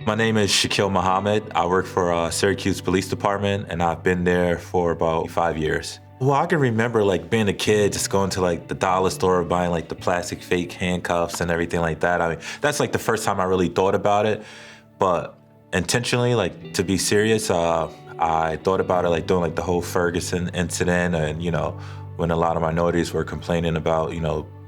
My name is Shaquille Muhammad. I work for Syracuse Police Department, and I've been there for about 5 years. Well, I can remember being a kid, just going to the dollar store, buying the plastic fake handcuffs and everything like that. I mean, that's the first time I really thought about it, but intentionally, to be serious, I thought about it during the whole Ferguson incident, and when a lot of minorities were complaining about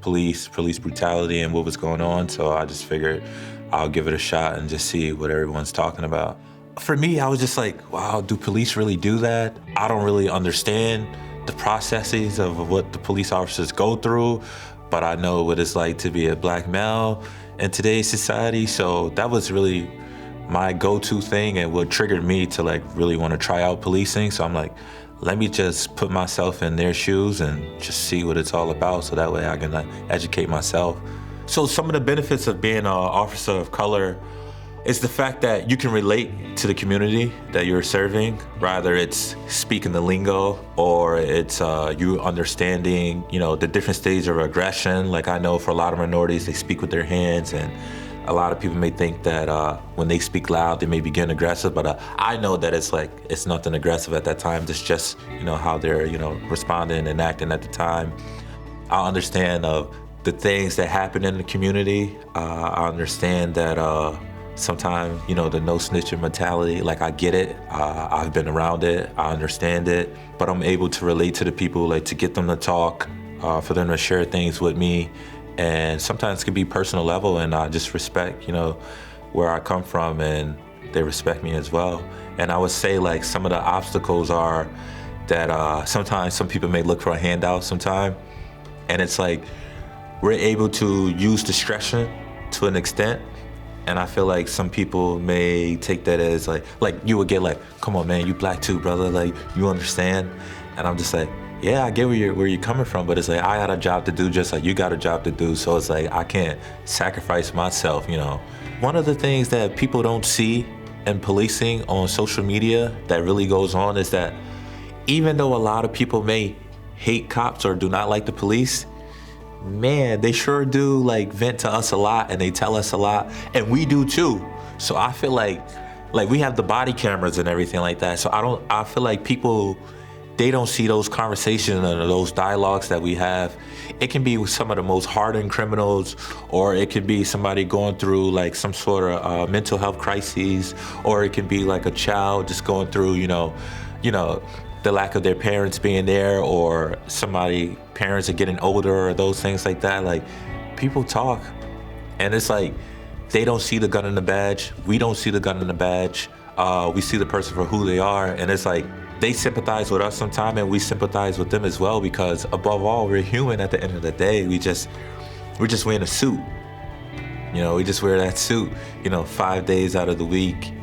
police brutality and what was going on. So I just figured I'll give it a shot and just see what everyone's talking about. For me, I was just wow, do police really do that? I don't really understand the processes of what the police officers go through, but I know what it's like to be a black male in today's society. So that was really my go-to thing and what triggered me to really want to try out policing. So I'm let me just put myself in their shoes and just see what it's all about, so that way I can educate myself. So some of the benefits of being an officer of color is the fact that you can relate to the community that you're serving, rather it's speaking the lingo or it's you understanding, the different stages of aggression. I know for a lot of minorities, they speak with their hands, and a lot of people may think that when they speak loud, they may be getting aggressive, but I know that it's nothing aggressive at that time. It's just, how they're, responding and acting at the time. I understand the things that happen in the community. I understand that sometimes, the no snitching mentality, I get it. I've been around it, I understand it, but I'm able to relate to the people, to get them to talk, for them to share things with me. And sometimes it can be personal level, and I just respect, where I come from, and they respect me as well. And I would say some of the obstacles are that sometimes some people may look for a handout sometime, and it's we're able to use discretion to an extent. And I feel some people may take that as you would get come on man, you black too, brother, you understand? And I'm just yeah, I get where you're coming from, but it's I got a job to do just like you got a job to do. So it's I can't sacrifice myself, One of the things that people don't see in policing on social media that really goes on is that even though a lot of people may hate cops or do not like the police, man, they sure do vent to us a lot, and they tell us a lot, and we do too. So I feel like we have the body cameras and everything like that. So I feel people, they don't see those conversations and those dialogues that we have. It can be with some of the most hardened criminals, or it could be somebody going through some sort of mental health crises, or it can be a child just going through, the lack of their parents being there, or parents are getting older, or those things like that. People talk, and it's they don't see the gun in the badge. We don't see the gun in the badge. We see the person for who they are, and it's they sympathize with us sometimes, and we sympathize with them as well, because above all, we're human at the end of the day. We're just wearing a suit. We just wear that suit, 5 days out of the week,